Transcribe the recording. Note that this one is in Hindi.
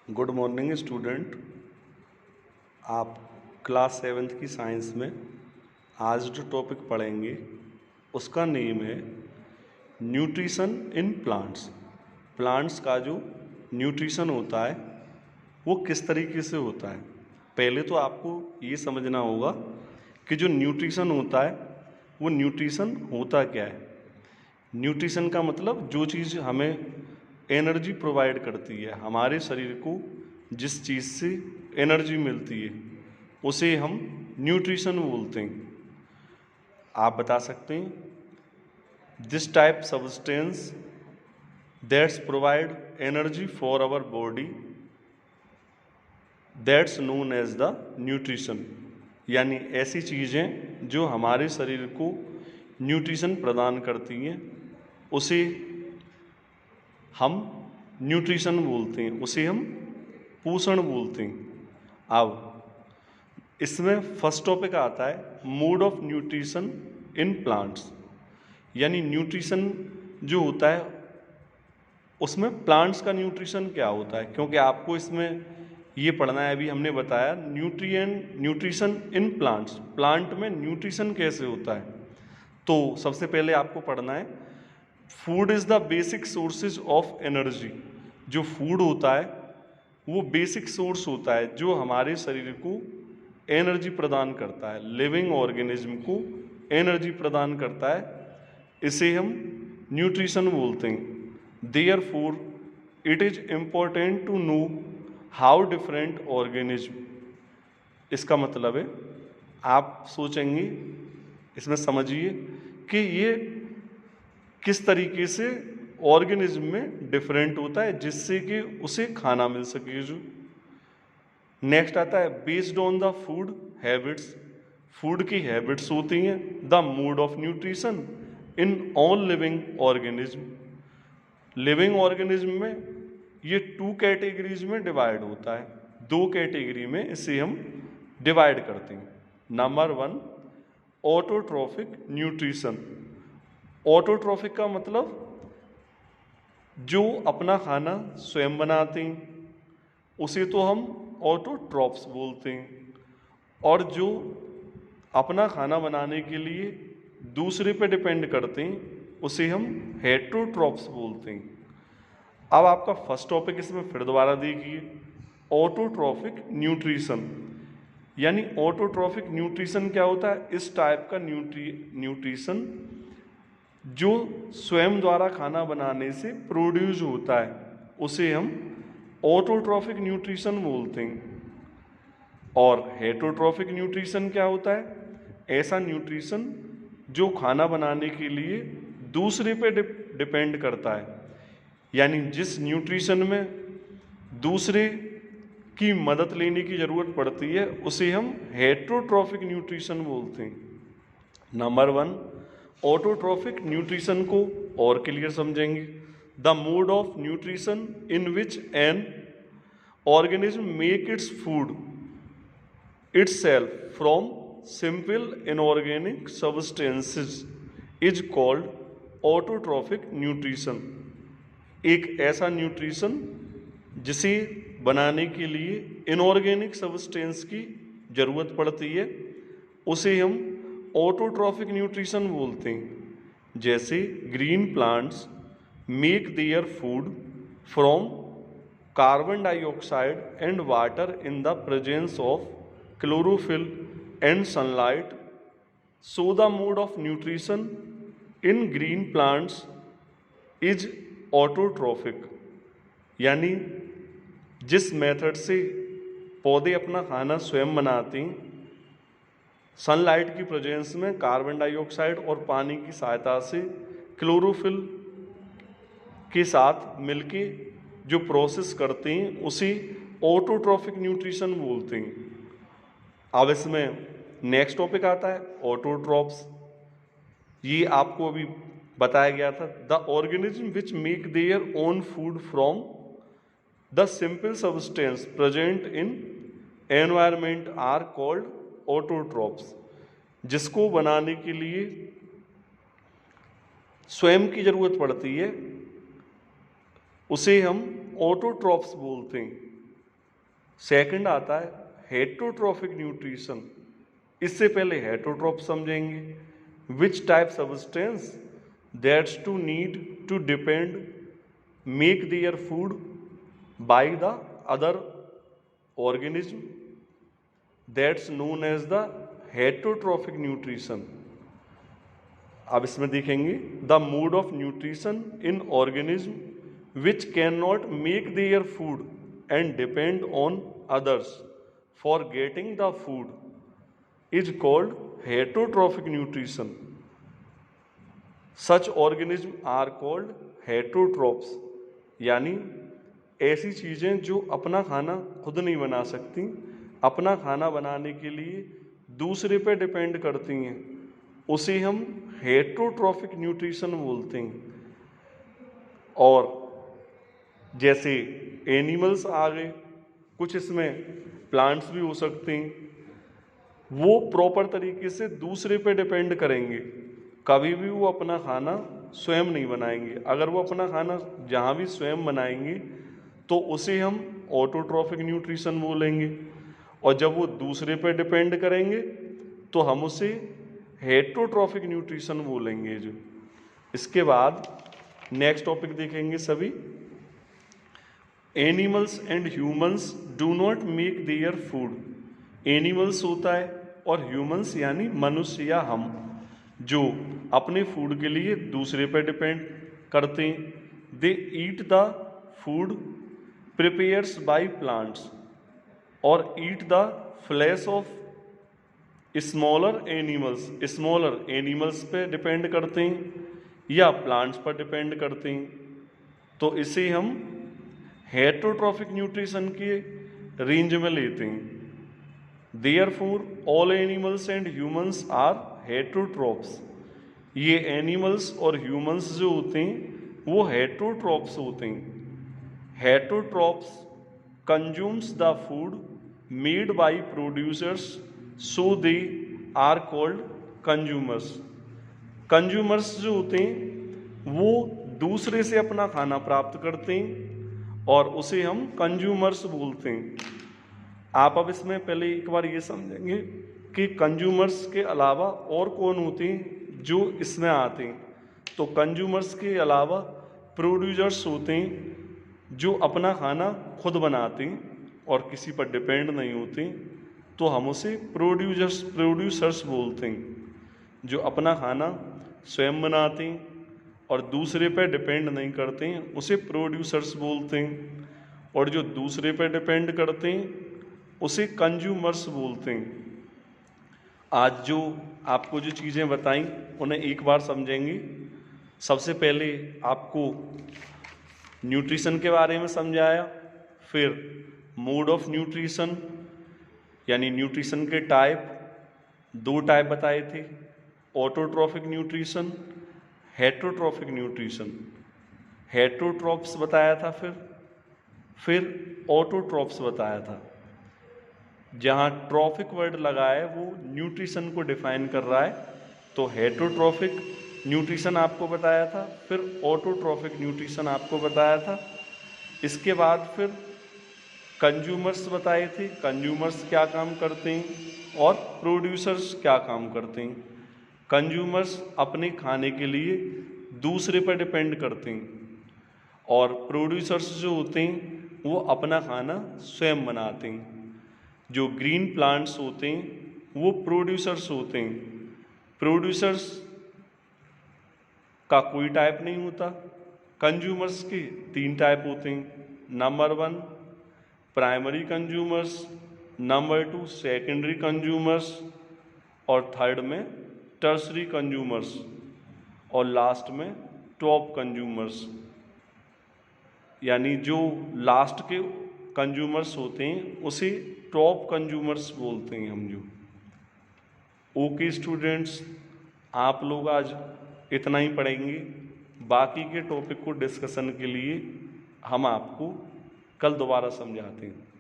Good morning student. आप क्लास 7th की साइंस में आज जो टॉपिक पढ़ेंगे उसका नेम है न्यूट्रिशन इन प्लांट्स। प्लांट्स का जो न्यूट्रिशन होता है वो किस तरीके से होता है। पहले तो आपको ये समझना होगा कि जो न्यूट्रिशन होता है वो न्यूट्रिशन होता क्या है। न्यूट्रिशन का मतलब जो चीज़ हमें एनर्जी प्रोवाइड करती है, हमारे शरीर को जिस चीज़ से एनर्जी मिलती है उसे हम न्यूट्रिशन बोलते हैं। आप बता सकते हैं this type substance that's provide energy for our body that's known as the nutrition. यानी ऐसी चीज़ें जो हमारे शरीर को न्यूट्रिशन प्रदान करती हैं उसे हम न्यूट्रिशन बोलते हैं, उसे हम पोषण बोलते हैं। अब इसमें फर्स्ट टॉपिक आता है mode of nutrition in plants. यानी न्यूट्रिशन जो होता है उसमें प्लांट्स का न्यूट्रिशन क्या होता है, क्योंकि आपको इसमें ये पढ़ना है। अभी हमने बताया न्यूट्रिशन इन प्लांट्स, प्लांट में न्यूट्रिशन कैसे होता है। तो सबसे पहले आपको पढ़ना है food is the basic sources of energy. जो फूड होता है वो बेसिक सोर्स होता है जो हमारे शरीर को एनर्जी प्रदान करता है, लिविंग ऑर्गेनिज्म को एनर्जी प्रदान करता है। इसे हम न्यूट्रिशन बोलते हैं। Therefore it is important to know how different organism. इसका मतलब है, आप सोचेंगे, इसमें समझिए कि ये किस तरीके से ऑर्गेनिज्म में डिफरेंट होता है जिससे कि उसे खाना मिल सके। जो नेक्स्ट आता है based on the food habits. Food की हैबिट्स होती हैं the mode of nutrition in all living organism. Living organism में ये 2 कैटेगरीज में डिवाइड होता है, 2 कैटेगरी में इसे हम डिवाइड करते हैं। Number 1 autotrophic nutrition. ऑटोट्रॉफिक का मतलब जो अपना खाना स्वयं बनाते हैं उसे तो हम ऑटोट्रॉफ्स बोलते हैं, और जो अपना खाना बनाने के लिए दूसरे पे डिपेंड करते हैं उसे हम हेटरोट्रॉफ्स बोलते हैं। अब आपका फर्स्ट टॉपिक इसमें फिर दोबारा देखिए, ऑटोट्रॉफिक न्यूट्रिशन। यानी ऑटोट्रॉफिक न्यूट्रिशन क्या होता है, इस टाइप का न्यूट्रिशन जो स्वयं द्वारा खाना बनाने से प्रोड्यूस होता है उसे हम ऑटोट्रॉफिक न्यूट्रिशन बोलते हैं। और हेटरोट्रॉफिक न्यूट्रिशन क्या होता है, ऐसा न्यूट्रिशन जो खाना बनाने के लिए दूसरे पे डिपेंड करता है। यानी जिस न्यूट्रिशन में दूसरे की मदद लेने की ज़रूरत पड़ती है उसे हम हेटरोट्रॉफिक न्यूट्रिशन बोलते हैं। नंबर 1 ऑटोट्रॉफिक न्यूट्रिशन को और क्लियर समझेंगे। The mode of nutrition in which an organism make its food itself from simple inorganic substances is called autotrophic nutrition। एक ऐसा न्यूट्रिशन जिसे बनाने के लिए इनऑर्गेनिक सब्सटेंस की ज़रूरत पड़ती है उसे हम ऑटोट्रॉफिक न्यूट्रिशन बोलते हैं। जैसे green plants make their food from carbon dioxide and water in the presence of chlorophyll and sunlight. So the mode of nutrition in green plants is autotrophic। यानी जिस मेथड से पौधे अपना खाना स्वयं बनाते हैं, सनलाइट की प्रेजेंस में कार्बन डाइऑक्साइड और पानी की सहायता से क्लोरोफिल के साथ मिलके जो प्रोसेस करते हैं उसे ऑटोट्रॉफिक न्यूट्रिशन बोलते हैं। अब इसमें नेक्स्ट टॉपिक आता है ऑटोट्रॉफ्स। ये आपको अभी बताया गया था, the organism which make their own food from the simple substance present in environment are called autotrophs. जिसको बनाने के लिए स्वयं की जरूरत पड़ती है उसे हम ऑटोट्रॉफ्स बोलते हैं। सेकंड आता है हेटरोट्रॉफिक न्यूट्रिशन। इससे पहले हेटरोट्रॉफ समझेंगे, which type substance that's to need to depend make their food by the other organism, that's known as the heterotrophic nutrition. अब इसमें देखेंगे the mode of nutrition in organism which can not make their food and depend on others for getting the food is called heterotrophic nutrition. Such organisms are called heterotrophs, यानी ऐसी चीज़ें जो अपना खाना खुद नहीं बना सकती, अपना खाना बनाने के लिए दूसरे पे डिपेंड करती हैं, उसे हम हेटरोट्रॉफिक न्यूट्रिशन बोलते हैं। और जैसे एनिमल्स आ गए, कुछ इसमें प्लांट्स भी हो सकते हैं, वो प्रॉपर तरीके से दूसरे पे डिपेंड करेंगे, कभी भी वो अपना खाना स्वयं नहीं बनाएंगे। अगर वो अपना खाना जहाँ भी स्वयं बनाएंगे तो उसे हम ऑटोट्रॉफिक न्यूट्रिशन बोलेंगे, और जब वो दूसरे पे डिपेंड करेंगे तो हम उसे हेटरोट्रॉफिक न्यूट्रिशन बोलेंगे। जो इसके बाद नेक्स्ट टॉपिक देखेंगे सभी, animals and humans do not make their food. Animals होता है और ह्यूमंस यानी मनुष्य या हम, जो अपने फूड के लिए दूसरे पर डिपेंड करते हैं। They eat the food prepares by plants और eat the flesh of smaller animals. Smaller animals पे डिपेंड करते हैं या प्लांट्स पर डिपेंड करते हैं, तो इसे हम हेटरोट्रॉफिक न्यूट्रिशन के रेंज में लेते हैं। Therefore all animals and humans are heterotrophs. ये एनिमल्स और ह्यूमंस जो होते हैं वो हेटरोट्रॉफ्स होते हैं। Heterotrophs consumes the food made by producers so they are called consumers. Consumers जो होते हैं वो दूसरे से अपना खाना प्राप्त करते हैं और उसे हम कंज्यूमर्स बोलते हैं। आप अब इसमें पहले एक बार ये समझेंगे कि कंज्यूमर्स के अलावा और कौन होते हैं जो इसमें आते हैं। तो कंज्यूमर्स के अलावा प्रोड्यूसर्स होते हैं जो अपना खाना खुद बनाते हैं और किसी पर डिपेंड नहीं होते, तो हम उसे प्रोड्यूसर्स बोलते हैं। जो अपना खाना स्वयं बनाते हैं और दूसरे पे डिपेंड नहीं करते हैं उसे प्रोड्यूसर्स बोलते हैं, और जो दूसरे पे डिपेंड करते हैं उसे कंज्यूमर्स बोलते हैं। आज जो आपको जो चीज़ें बताई उन्हें एक बार समझेंगे। सबसे पहले आपको न्यूट्रिशन के बारे में समझाया, फिर मोड ऑफ न्यूट्रिशन यानी न्यूट्रिशन के टाइप, 2 टाइप बताए थे, autotrophic nutrition, heterotrophic nutrition. Heterotrophs बताया था, फिर ऑटोट्रॉफ्स बताया था। जहाँ ट्रॉफिक वर्ड लगा है वो न्यूट्रिशन को डिफाइन कर रहा है, तो हेटरोट्रॉफिक न्यूट्रिशन आपको बताया था, फिर ऑटोट्रॉफिक न्यूट्रिशन आपको बताया था। इसके बाद फिर कंज्यूमर्स बताए थे, कंज्यूमर्स क्या काम करते हैं और प्रोड्यूसर्स क्या काम करते हैं। कंज्यूमर्स अपने खाने के लिए दूसरे पर डिपेंड करते हैं और प्रोड्यूसर्स जो होते हैं वो अपना खाना स्वयं बनाते हैं। जो ग्रीन प्लांट्स होते हैं वो प्रोड्यूसर्स होते हैं। प्रोड्यूसर्स का कोई टाइप नहीं होता। कंज्यूमर्स के 3 टाइप होते हैं। Number 1 primary consumers, number 2 secondary consumers, और थर्ड में टर्सरी कंज्यूमर्स, और लास्ट में टॉप कंज्यूमर्स। यानी जो लास्ट के कंज्यूमर्स होते हैं उसे टॉप कंज्यूमर्स बोलते हैं हम। जो ओके स्टूडेंट्स, आप लोग आज इतना ही पढ़ेंगे। बाकी के टॉपिक को डिस्कशन के लिए हम आपको कल दोबारा समझाते हैं।